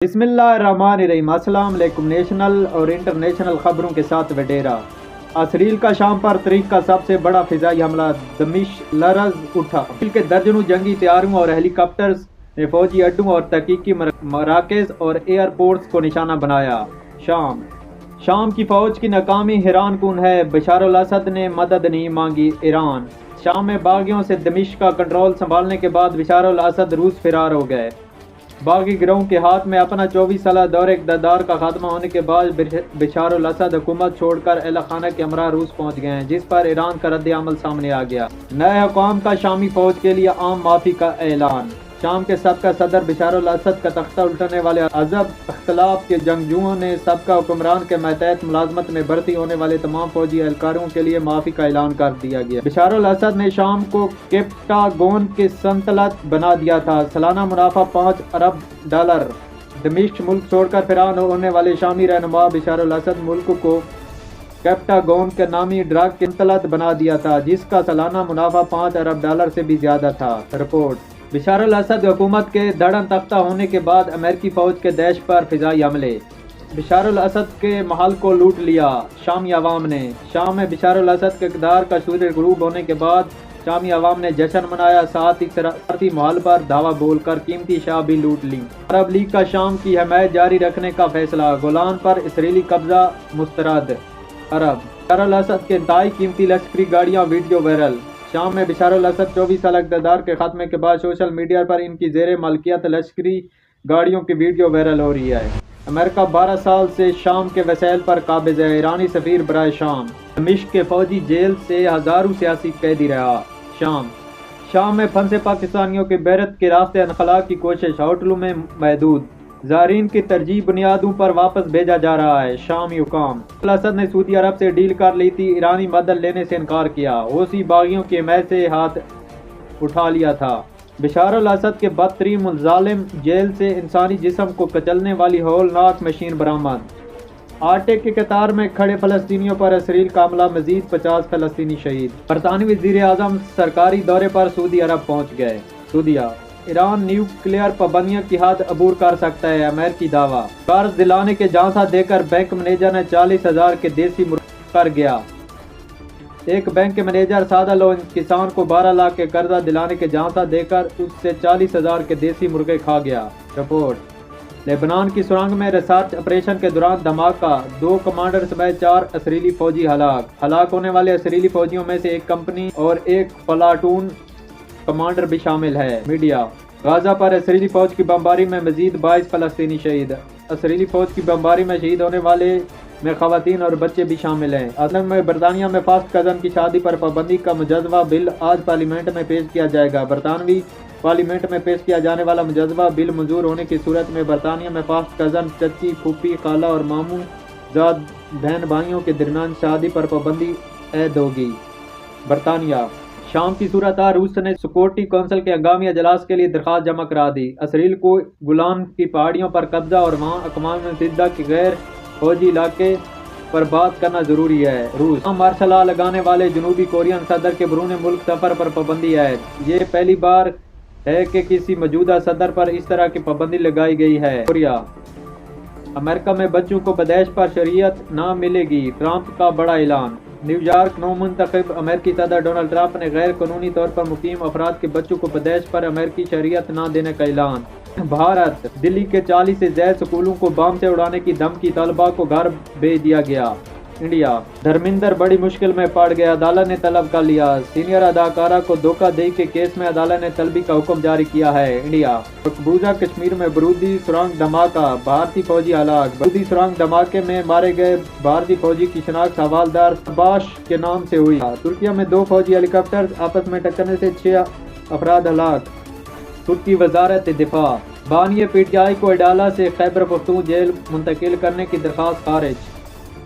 بسم اللہ الرحمن الرحیم۔ السلام علیکم۔ نیشنل اور انٹرنیشنل خبروں کے ساتھ وڈیرا۔ اسرائیل کا شام پر تاریخ کا سب سے بڑا فضائی حملہ، دمشق لرز اٹھا۔ اسرائیل کے درجنوں جنگی طیاروں اور ہیلی کاپٹرز نے فوجی اڈوں اور تحقیقی مراکز اور ایئرپورٹس کو نشانہ بنایا۔ شام کی فوج کی ناکامی حیران کن ہے، بشار الاسد نے مدد نہیں مانگی۔ ایران شام میں باغیوں سے دمشق کا کنٹرول سنبھالنے کے بعد بشار الاسد روس فرار ہو گئے۔ باغی گروہ کے ہاتھ میں اپنا 24 سالہ دور اقتدار کا خاتمہ ہونے کے بعد بشار الاسد حکومت چھوڑ کر اہل خانہ کے ہمراہ روس پہنچ گئے ہیں، جس پر ایران کا رد عمل سامنے آ گیا۔ نئے حکام کا شامی فوج کے لیے عام معافی کا اعلان۔ شام کے سابقہ صدر بشار الاسد کا تختہ الٹنے والے عجب اختلاف کے جنگجوؤں نے سابقہ حکمران کے ماتحت ملازمت میں بھرتی ہونے والے تمام فوجی اہلکاروں کے لیے معافی کا اعلان کر دیا گیا۔ بشار الاسد نے شام کو کیپٹاگون کی سلطنت بنا دیا تھا۔ سالانہ منافع $5 ارب۔ دمشق ملک چھوڑ کر فرار ہونے والے شامی رہنما بشار الاسد ملک کو کیپٹاگون کے نامی ڈرگ کی سلطنت بنا دیا تھا، جس کا سالانہ منافع $5 ارب سے بھی زیادہ تھا۔ رپورٹ۔ بشار الاسد حکومت کے دھڑن تختہ ہونے کے بعد امریکی فوج کے دیش پر فضائی حملے۔ بشار الاسد کے محل کو لوٹ لیا شامی عوام نے۔ شام میں بشار الاسد کے اقتدار کا سورج غروب ہونے کے بعد شامی عوام نے جشن منایا، ساتھ ہی صدارتی محل پر دھاوا بول کر قیمتی اشیاء بھی لوٹ لیں۔ عرب لیگ کا شام کی حمایت جاری رکھنے کا فیصلہ، گولان پر اسرائیلی قبضہ مسترد۔ عرب بشار الاسد کے انتہائی قیمتی لشکری گاڑیاں ویڈیو وائرل۔ شام میں بشار الاسد 24 سالہ اقتدار کے خاتمے کے بعد سوشل میڈیا پر ان کی زیر ملکیت لشکری گاڑیوں کی ویڈیو وائرل ہو رہی ہے۔ امریکہ 12 سال سے شام کے وسائل پر قابض ہے، ایرانی سفیر برائے شام۔ دمشق کے فوجی جیل سے ہزاروں سیاسی قیدی رہا۔ شام میں پھنسے پاکستانیوں کے بیرت کے راستے انخلاء کی کوشش، ہوٹلوں میں محدود۔ زائرین کی ترجیحی بنیادوں پر واپس بھیجا جا رہا ہے۔ شامی حکام الاسد نے سعودی عرب سے ڈیل کر لی تھی، ایرانی مدد لینے سے انکار کیا۔ حوثی باغیوں کی حمایت سے ہاتھ اٹھا لیا تھا۔ بشار الاسد کے بدترین مظالم، جیل سے انسانی جسم کو کچلنے والی ہولناک مشین برآمد۔ آٹے کے قطار میں کھڑے فلسطینیوں پر اسرائیل کا حملہ، مزید 50 فلسطینی شہید۔ برطانوی وزیر اعظم سرکاری دورے پر سعودی عرب پہنچ گئے۔ سعودیہ ایران نیوکلیئر پابندیوں کی حد عبور کر سکتا ہے، امریکی دعویٰ۔ قرض دلانے کے جھانسا دے کر بینک مینیجر نے 40,000 کے دیسی مرغے کر گیا۔ ایک بینک کے مینیجر سادہ لو کسان کو 12 لاکھ کے قرضہ دلانے کے جھانسا دے کر اس سے 40,000 کے دیسی مرغے کھا گیا۔ رپورٹ۔ لیبنان کی سرنگ میں ریسرچ آپریشن کے دوران دھماکہ، 2 کمانڈر سمیت 4 اسرائیلی فوجی ہلاک ہونے والے اسرائیلی فوجیوں میں سے ایک کمپنی اور ایک پلاٹون کمانڈر بھی شامل ہے۔ میڈیا۔ غزہ پر اسرائیلی فوج کی بمباری میں مزید 22 فلسطینی شہید۔ اسرائیلی فوج کی بمباری میں شہید ہونے والے میں خواتین اور بچے بھی شامل ہیں۔ اصل میں برطانیہ میں فرسٹ کزن کی شادی پر پابندی کا مجوزہ بل آج پارلیمنٹ میں پیش کیا جائے گا۔ برطانوی پارلیمنٹ میں پیش کیا جانے والا مجوزہ بل منظور ہونے کی صورت میں برطانیہ میں فرسٹ کزن، چچی، پھوپھی، خالہ اور ماموں زاد بہن بھائیوں کے درمیان شادی پر پابندی عائد ہوگی۔ برطانیہ۔ شام کی صورتحال، روس نے سیکورٹی کونسل کے ہنگامی اجلاس کے لیے درخواست جمع کرا دی۔ اسرائیل کو گولان کی پہاڑیوں پر قبضہ اور وہاں اقوام متحدہ کے غیر فوجی علاقے پر بات کرنا ضروری ہے۔ روس مارشل لا لگانے والے جنوبی کورین صدر کے بیرون ملک سفر پر پابندی عائد۔ یہ پہلی بار ہے کہ کسی موجودہ صدر پر اس طرح کی پابندی لگائی گئی ہے۔ کوریا۔ امریکہ میں بچوں کو پیدائش پر شریعت نہ ملے گی، ٹرمپ کا بڑا اعلان۔ New York. نو منتخب امریکی صدر ڈونلڈ ٹرمپ نے غیر قانونی طور پر مقیم افراد کے بچوں کو پیدائش پر امریکی شریعت نہ دینے کا اعلان۔ بھارت۔ دلی کے 40 سے زائد سکولوں کو بم سے اڑانے کی دھمکی، طلباء کو گھر بھیج دیا گیا۔ انڈیا۔ دھرمیندر بڑی مشکل میں پڑ گئے، عدالت نے طلب کر لیا۔ سینئر اداکارہ کو دھوکہ دہی کے کیس میں عدالت نے طلبی کا حکم جاری کیا ہے۔ انڈیا۔ مقبوضہ کشمیر میں بارودی سرنگ دھماکہ، بھارتی فوجی ہلاک۔ بارودی سرنگ دھماکے میں مارے گئے بھارتی فوجی کی شناخت حوالدار عباس کے نام سے ہوئی۔ ترکی میں 2 فوجی ہیلی کاپٹر آپس میں ٹکرنے سے 6 افراد ہلاک۔ ترکی وزارت دفاع۔ بانی پی ٹی آئی کو اڈالہ سے خیبر پختون جیل منتقل کرنے کی درخواست خارج۔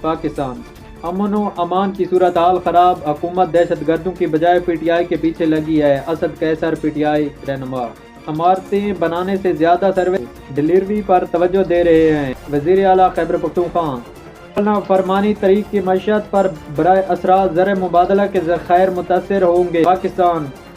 پاکستان۔ امن و امان کی صورتحال خراب، حکومت دہشت گردوں کی بجائے پی ٹی آئی کے پیچھے لگی ہے، اسد قیصر پی ٹی آئی رہنما۔ عمارتیں بنانے سے زیادہ سروس ڈیلیوری پر توجہ دے رہے ہیں، وزیر اعلیٰ خیبر پختونخوا۔ فرمانی طریق کی معیشت پر برائے اثرات زر مبادلہ کے ذخائر متاثر ہوں گے۔ پاکستان۔